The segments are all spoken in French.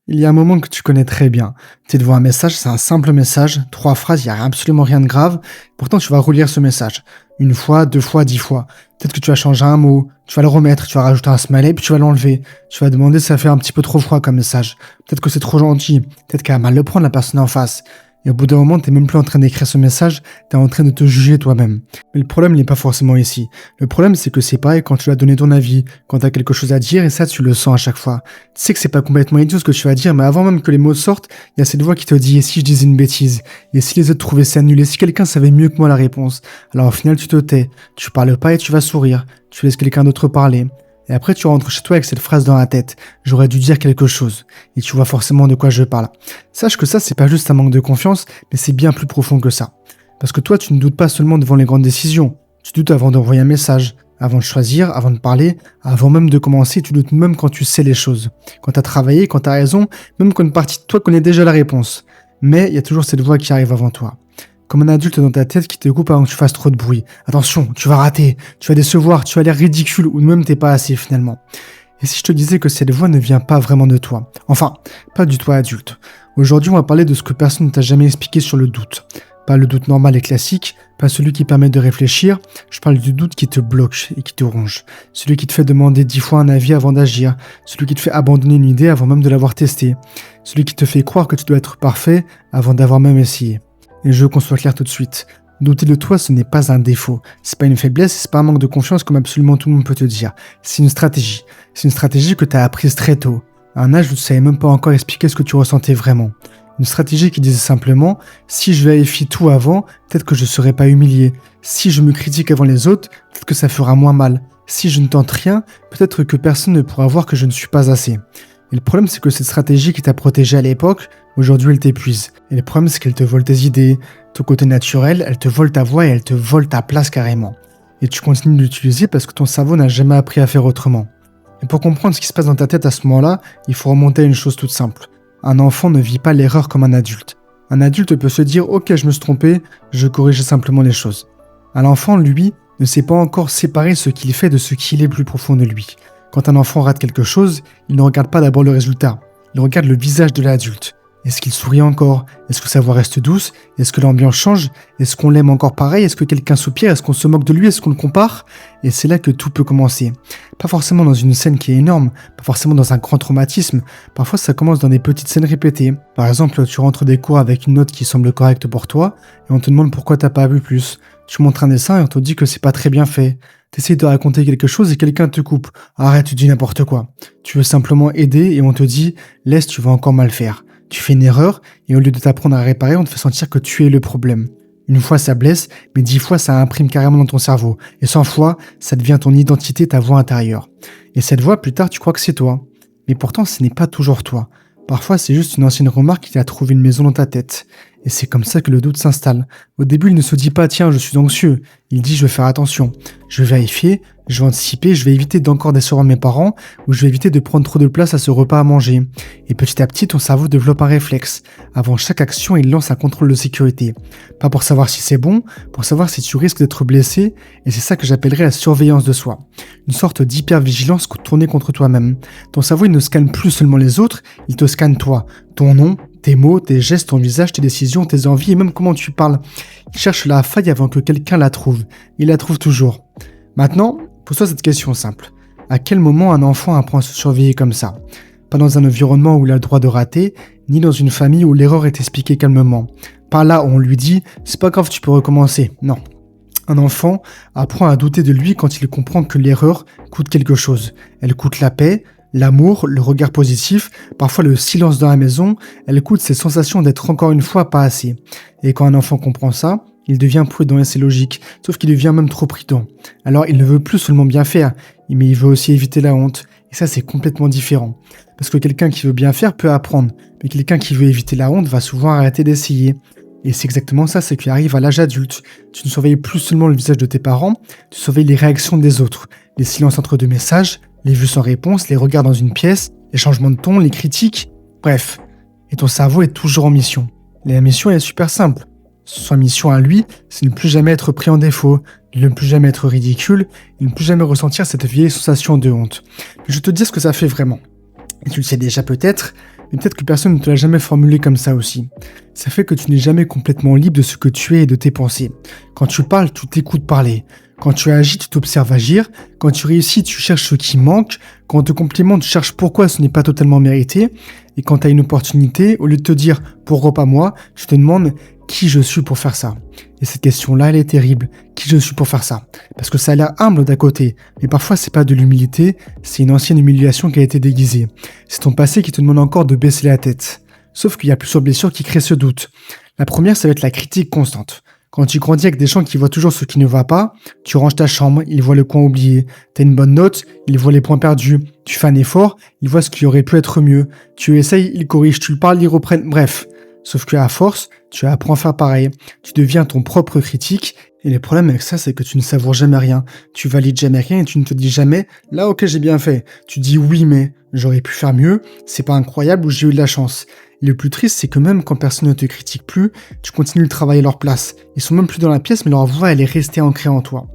Il y a un moment que tu connais très bien. Tu es devant un message, c'est un simple message, 3 phrases, il y a absolument rien de grave. Pourtant, tu vas relire ce message. Une fois, 2 fois, 10 fois. Peut-être que tu vas changer un mot, tu vas le remettre, tu vas rajouter un smiley, puis tu vas l'enlever. Tu vas demander si ça fait un petit peu trop froid comme message. Peut-être que c'est trop gentil. Peut-être qu'elle va mal le prendre, la personne en face. Et au bout d'un moment, t'es même plus en train d'écrire ce message, t'es en train de te juger toi-même. Mais le problème n'est pas forcément ici. Le problème, c'est que c'est pareil quand tu as donné ton avis, quand t'as quelque chose à dire, et ça, tu le sens à chaque fois. Tu sais que c'est pas complètement idiot ce que tu vas dire, mais avant même que les mots sortent, il y a cette voix qui te dit, et si je disais une bêtise? Et si les autres trouvaient ça nul? Et si quelqu'un savait mieux que moi la réponse? Alors au final, tu te tais, tu parles pas et tu vas sourire. Tu laisses quelqu'un d'autre parler. Et après, tu rentres chez toi avec cette phrase dans la tête. J'aurais dû dire quelque chose. Et tu vois forcément de quoi je parle. Sache que ça, c'est pas juste un manque de confiance, mais c'est bien plus profond que ça. Parce que toi, tu ne doutes pas seulement devant les grandes décisions. Tu doutes avant d'envoyer un message, avant de choisir, avant de parler, avant même de commencer. Tu doutes même quand tu sais les choses. Quand tu as travaillé, quand tu as raison, même quand une partie de toi connaît déjà la réponse. Mais il y a toujours cette voix qui arrive avant toi. Comme un adulte dans ta tête qui te coupe avant que tu fasses trop de bruit. Attention, tu vas rater, tu vas décevoir, tu vas l'air ridicule ou même t'es pas assez finalement. Et si je te disais que cette voix ne vient pas vraiment de toi? Enfin, pas du toi adulte. Aujourd'hui, on va parler de ce que personne ne t'a jamais expliqué sur le doute. Pas le doute normal et classique, pas celui qui permet de réfléchir, je parle du doute qui te bloque et qui te ronge. Celui qui te fait demander 10 fois un avis avant d'agir, celui qui te fait abandonner une idée avant même de l'avoir testée, celui qui te fait croire que tu dois être parfait avant d'avoir même essayé. Et je veux qu'on soit clair tout de suite. Douter de toi, ce n'est pas un défaut. C'est pas une faiblesse, c'est pas un manque de confiance comme absolument tout le monde peut te dire. C'est une stratégie. C'est une stratégie que tu as apprise très tôt. À un âge où tu savais même pas encore expliquer ce que tu ressentais vraiment. Une stratégie qui disait simplement, si je vérifie tout avant, peut-être que je serai pas humilié. Si je me critique avant les autres, peut-être que ça fera moins mal. Si je ne tente rien, peut-être que personne ne pourra voir que je ne suis pas assez. Et le problème, c'est que cette stratégie qui t'a protégé à l'époque, aujourd'hui, elle t'épuise. Et le problème, c'est qu'elle te vole tes idées, ton côté naturel, elle te vole ta voix et elle te vole ta place carrément. Et tu continues de l'utiliser parce que ton cerveau n'a jamais appris à faire autrement. Et pour comprendre ce qui se passe dans ta tête à ce moment-là, il faut remonter à une chose toute simple. Un enfant ne vit pas l'erreur comme un adulte. Un adulte peut se dire « Ok, je me suis trompé, je corrige simplement les choses ». Un enfant, lui, ne sait pas encore séparer ce qu'il fait de ce qu'il est plus profond de lui. Quand un enfant rate quelque chose, il ne regarde pas d'abord le résultat. Il regarde le visage de l'adulte. Est-ce qu'il sourit encore? Est-ce que sa voix reste douce? Est-ce que l'ambiance change? Est-ce qu'on l'aime encore pareil? Est-ce que quelqu'un soupire? Est-ce qu'on se moque de lui? Est-ce qu'on le compare? Et c'est là que tout peut commencer. Pas forcément dans une scène qui est énorme, pas forcément dans un grand traumatisme. Parfois, ça commence dans des petites scènes répétées. Par exemple, tu rentres des cours avec une note qui semble correcte pour toi et on te demande pourquoi t'as pas vu plus. Tu montres un dessin et on te dit que c'est pas très bien fait. T'essayes de raconter quelque chose et quelqu'un te coupe. Arrête, tu dis n'importe quoi. Tu veux simplement aider et on te dit « laisse, tu vas encore mal faire ». Tu fais une erreur et au lieu de t'apprendre à réparer, on te fait sentir que tu es le problème. Une fois ça blesse, mais 10 fois ça imprime carrément dans ton cerveau. Et 100 fois, ça devient ton identité, ta voix intérieure. Et cette voix, plus tard, tu crois que c'est toi. Mais pourtant, ce n'est pas toujours toi. Parfois, c'est juste une ancienne remarque qui t'a trouvé une maison dans ta tête. Et c'est comme ça que le doute s'installe. Au début, il ne se dit pas « tiens, je suis anxieux ». Il dit « je vais faire attention, je vais vérifier, je vais anticiper, je vais éviter d'encore décevoir mes parents ou je vais éviter de prendre trop de place à ce repas à manger ». Et petit à petit, ton cerveau développe un réflexe. Avant chaque action, il lance un contrôle de sécurité. Pas pour savoir si c'est bon, pour savoir si tu risques d'être blessé. Et c'est ça que j'appellerais la surveillance de soi. Une sorte d'hypervigilance tournée contre toi-même. Ton cerveau, il ne scanne plus seulement les autres, il te scanne toi. Ton nom, tes mots, tes gestes, ton visage, tes décisions, tes envies et même comment tu parles. Il cherche la faille avant que quelqu'un la trouve. Il la trouve toujours. Maintenant, pose-toi cette question simple. À quel moment un enfant apprend à se surveiller comme ça? Pas dans un environnement où il a le droit de rater, ni dans une famille où l'erreur est expliquée calmement. Pas là où on lui dit « c'est pas grave, tu peux recommencer ». Non. Un enfant apprend à douter de lui quand il comprend que l'erreur coûte quelque chose. Elle coûte la paix, l'amour, le regard positif, parfois le silence dans la maison, elle coûte ces sensations d'être encore une fois pas assez. Et quand un enfant comprend ça, il devient prudent et c'est logique, sauf qu'il devient même trop prudent. Alors il ne veut plus seulement bien faire, mais il veut aussi éviter la honte. Et ça c'est complètement différent. Parce que quelqu'un qui veut bien faire peut apprendre, mais quelqu'un qui veut éviter la honte va souvent arrêter d'essayer. Et c'est exactement ça, c'est qu'il arrive à l'âge adulte. Tu ne surveilles plus seulement le visage de tes parents, tu surveilles les réactions des autres, les silences entre deux messages, les vues sans réponse, les regards dans une pièce, les changements de ton, les critiques, bref. Et ton cerveau est toujours en mission. Et la mission est super simple. Sa mission à lui, c'est ne plus jamais être pris en défaut, ne plus jamais être ridicule, et ne plus jamais ressentir cette vieille sensation de honte. Mais je te dis ce que ça fait vraiment. Et tu le sais déjà peut-être, Mais peut-être que personne ne te l'a jamais formulé comme ça aussi. Ça fait que tu n'es jamais complètement libre de ce que tu es et de tes pensées. Quand tu parles, tu t'écoutes parler. Quand tu agis, tu t'observes agir. Quand tu réussis, tu cherches ce qui manque. Quand on te complimente, tu cherches pourquoi ce n'est pas totalement mérité. Et quand tu as une opportunité, au lieu de te dire pourquoi pas moi, tu te demandes qui je suis pour faire ça. Et cette question-là, elle est terrible. Qui je suis pour faire ça? Parce que ça a l'air humble d'un côté, mais parfois c'est pas de l'humilité, c'est une ancienne humiliation qui a été déguisée. C'est ton passé qui te demande encore de baisser la tête. Sauf qu'il y a plusieurs blessures qui créent ce doute. La première, ça va être la critique constante. Quand tu grandis avec des gens qui voient toujours ce qui ne va pas, tu ranges ta chambre, ils voient le coin oublié. T'as une bonne note, ils voient les points perdus. Tu fais un effort, ils voient ce qui aurait pu être mieux. Tu essayes, ils corrigent, tu le parles, ils reprennent, bref. Sauf qu'à force, tu apprends à faire pareil. Tu deviens ton propre critique. Et le problème avec ça, c'est que tu ne savoures jamais rien. Tu valides jamais rien et tu ne te dis jamais « Là, ok, j'ai bien fait ». Tu dis « Oui, mais j'aurais pu faire mieux. C'est pas incroyable ou j'ai eu de la chance ». Et le plus triste, c'est que même quand personne ne te critique plus, tu continues de travailler à leur place. Ils sont même plus dans la pièce, mais leur voix, elle est restée ancrée en toi.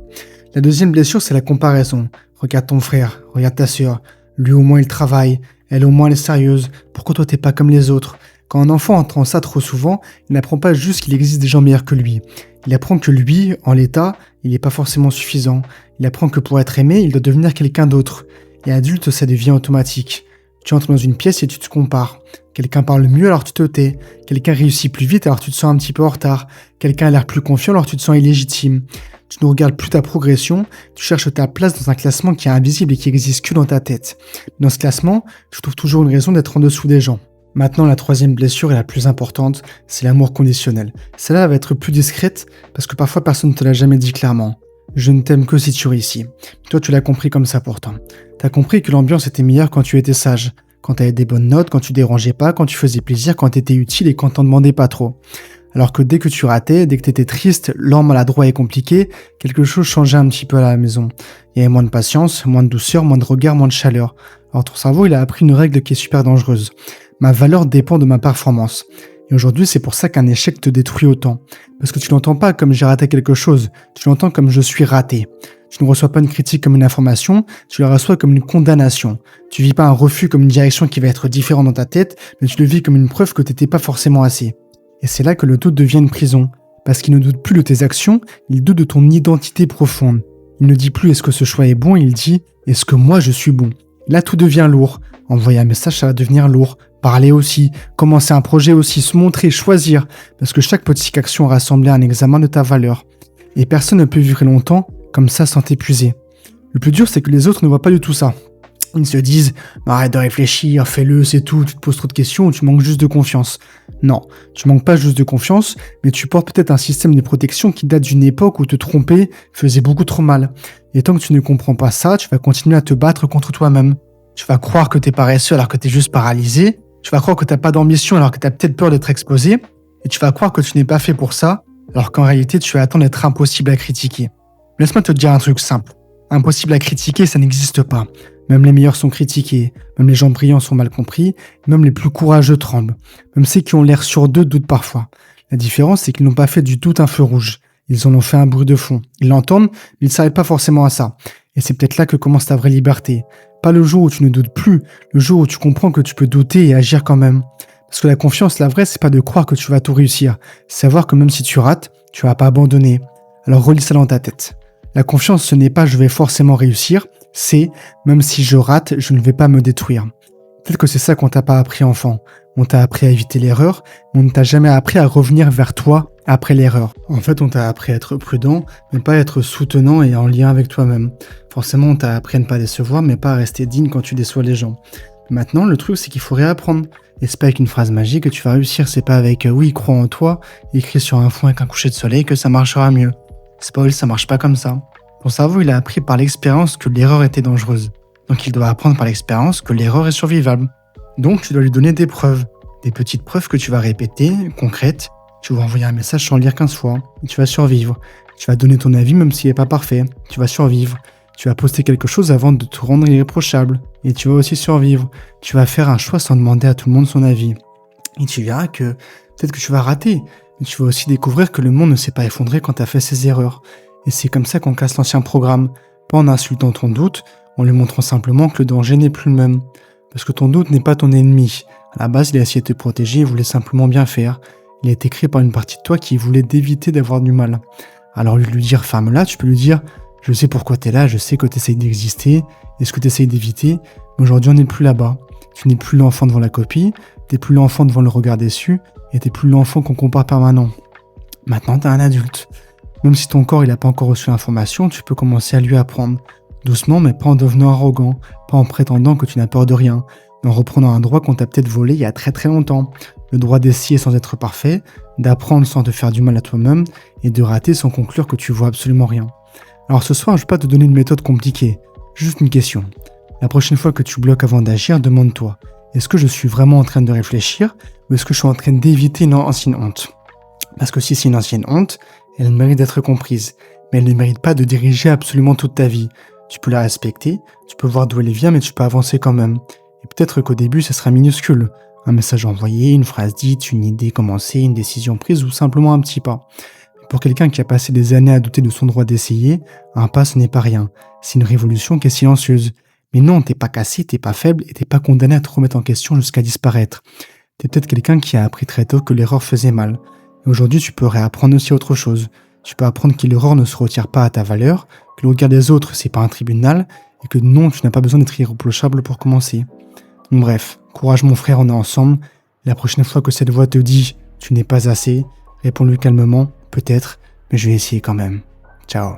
La deuxième blessure, c'est la comparaison. Regarde ton frère, regarde ta sœur. Lui, au moins, il travaille. Elle, au moins, elle est sérieuse. Pourquoi toi, t'es pas comme les autres ? Quand un enfant entend ça trop souvent, il n'apprend pas juste qu'il existe des gens meilleurs que lui. Il apprend que lui, en l'état, il n'est pas forcément suffisant. Il apprend que pour être aimé, il doit devenir quelqu'un d'autre. Et adulte, ça devient automatique. Tu entres dans une pièce et tu te compares. Quelqu'un parle mieux alors tu te tais. Quelqu'un réussit plus vite alors tu te sens un petit peu en retard. Quelqu'un a l'air plus confiant alors tu te sens illégitime. Tu ne regardes plus ta progression, tu cherches ta place dans un classement qui est invisible et qui existe que dans ta tête. Dans ce classement, tu trouves toujours une raison d'être en dessous des gens. Maintenant, la troisième blessure et la plus importante, c'est l'amour conditionnel. Celle-là va être plus discrète parce que parfois personne ne te l'a jamais dit clairement. Je ne t'aime que si tu réussis. Toi, tu l'as compris comme ça pourtant. T'as compris que l'ambiance était meilleure quand tu étais sage, quand t'avais des bonnes notes, quand tu dérangeais pas, quand tu faisais plaisir, quand t'étais utile et quand t'en demandais pas trop. Alors que dès que tu ratais, dès que t'étais triste, lent, maladroit et compliqué, quelque chose changeait un petit peu à la maison. Il y avait moins de patience, moins de douceur, moins de regard, moins de chaleur. Alors ton cerveau, il a appris une règle qui est super dangereuse. Ma valeur dépend de ma performance. Et aujourd'hui, c'est pour ça qu'un échec te détruit autant. Parce que tu l'entends pas comme j'ai raté quelque chose, tu l'entends comme je suis raté. Tu ne reçois pas une critique comme une information, tu la reçois comme une condamnation. Tu vis pas un refus comme une direction qui va être différente dans ta tête, mais tu le vis comme une preuve que t'étais pas forcément assez. Et c'est là que le doute devient une prison. Parce qu'il ne doute plus de tes actions, il doute de ton identité profonde. Il ne dit plus est-ce que ce choix est bon, il dit est-ce que moi je suis bon. Là tout devient lourd. Envoyer un message, ça va devenir lourd. Parler aussi, commencer un projet aussi, se montrer, choisir. Parce que chaque petite action rassemblée à un examen de ta valeur. Et personne ne peut vivre longtemps comme ça sans t'épuiser. Le plus dur, c'est que les autres ne voient pas du tout ça. Ils se disent « Arrête de réfléchir, fais-le, c'est tout, tu te poses trop de questions, tu manques juste de confiance. » Non, tu manques pas juste de confiance, mais tu portes peut-être un système de protection qui date d'une époque où te tromper faisait beaucoup trop mal. Et tant que tu ne comprends pas ça, tu vas continuer à te battre contre toi-même. Tu vas croire que t'es paresseux alors que t'es juste paralysé. Tu vas croire que t'as pas d'ambition alors que t'as peut-être peur d'être exposé. Et tu vas croire que tu n'es pas fait pour ça, alors qu'en réalité, tu vas attendre d'être impossible à critiquer. Laisse-moi te dire un truc simple. Impossible à critiquer, ça n'existe pas. Même les meilleurs sont critiqués, même les gens brillants sont mal compris, même les plus courageux tremblent. Même ceux qui ont l'air sûrs d'eux doutent parfois. La différence, c'est qu'ils n'ont pas fait du doute un feu rouge. Ils en ont fait un bruit de fond. Ils l'entendent, mais ils ne s'arrêtent pas forcément à ça. Et c'est peut-être là que commence ta vraie liberté. Pas le jour où tu ne doutes plus, le jour où tu comprends que tu peux douter et agir quand même. Parce que la confiance, la vraie, c'est pas de croire que tu vas tout réussir. C'est savoir que même si tu rates, tu vas pas abandonner. Alors relis ça dans ta tête. La confiance, ce n'est pas je vais forcément réussir, c'est même si je rate, je ne vais pas me détruire. Peut-être que c'est ça qu'on t'a pas appris enfant. On t'a appris à éviter l'erreur, mais on ne t'a jamais appris à revenir vers toi après l'erreur. En fait, on t'a appris à être prudent, mais pas à être soutenant et en lien avec toi-même. Forcément, on t'a appris à ne pas décevoir, mais pas à rester digne quand tu déçois les gens. Maintenant, le truc, c'est qu'il faut réapprendre. Et c'est pas avec une phrase magique que tu vas réussir, c'est pas avec oui, crois en toi, écrit sur un fond avec un coucher de soleil que ça marchera mieux. Spoil, ça marche pas comme ça. Ton cerveau, il a appris par l'expérience que l'erreur était dangereuse. Donc il doit apprendre par l'expérience que l'erreur est survivable. Donc tu dois lui donner des preuves. Des petites preuves que tu vas répéter, concrètes. Tu vas envoyer un message sans le lire 15 fois. Et tu vas survivre. Tu vas donner ton avis même s'il n'est pas parfait. Tu vas survivre. Tu vas poster quelque chose avant de te rendre irréprochable. Et tu vas aussi survivre. Tu vas faire un choix sans demander à tout le monde son avis. Et tu verras que peut-être que tu vas rater. Mais tu vas aussi découvrir que le monde ne s'est pas effondré quand tu as fait ses erreurs. Et c'est comme ça qu'on casse l'ancien programme. Pas en insultant ton doute, en lui montrant simplement que le danger n'est plus le même. Parce que ton doute n'est pas ton ennemi. À la base, il a essayé de te protéger, il voulait simplement bien faire. Il a été créé par une partie de toi qui voulait t'éviter d'avoir du mal. Alors, au lieu de lui dire ferme-la, tu peux lui dire je sais pourquoi tu es là, je sais que tu essayes d'exister et ce que tu essayes d'éviter, mais aujourd'hui on n'est plus là-bas. Tu n'es plus l'enfant devant la copie, tu n'es plus l'enfant devant le regard déçu et tu n'es plus l'enfant qu'on compare permanent. Maintenant, tu es un adulte. Même si ton corps n'a pas encore reçu l'information, tu peux commencer à lui apprendre. Doucement, mais pas en devenant arrogant, pas en prétendant que tu n'as peur de rien, mais en reprenant un droit qu'on t'a peut-être volé il y a très très longtemps. Le droit d'essayer sans être parfait, d'apprendre sans te faire du mal à toi-même et de rater sans conclure que tu vois absolument rien. Alors ce soir, je ne vais pas te donner une méthode compliquée, juste une question. La prochaine fois que tu bloques avant d'agir, demande-toi, est-ce que je suis vraiment en train de réfléchir ou est-ce que je suis en train d'éviter une ancienne honte? Parce que si c'est une ancienne honte, elle mérite d'être comprise, mais elle ne mérite pas de diriger absolument toute ta vie. Tu peux la respecter, tu peux voir d'où elle vient, mais tu peux avancer quand même. Et peut-être qu'au début, ce sera minuscule. Un message envoyé, une phrase dite, une idée commencée, une décision prise ou simplement un petit pas. Pour quelqu'un qui a passé des années à douter de son droit d'essayer, un pas ce n'est pas rien. C'est une révolution qui est silencieuse. Mais non, t'es pas cassé, t'es pas faible et t'es pas condamné à te remettre en question jusqu'à disparaître. T'es peut-être quelqu'un qui a appris très tôt que l'erreur faisait mal. Et aujourd'hui, tu peux réapprendre aussi autre chose. Tu peux apprendre que l'erreur ne se retire pas à ta valeur, que le regard des autres, c'est pas un tribunal, et que non, tu n'as pas besoin d'être irréprochable pour commencer. Donc, bref, courage mon frère, on est ensemble. La prochaine fois que cette voix te dit « tu n'es pas assez », réponds-lui calmement, peut-être, mais je vais essayer quand même. Ciao.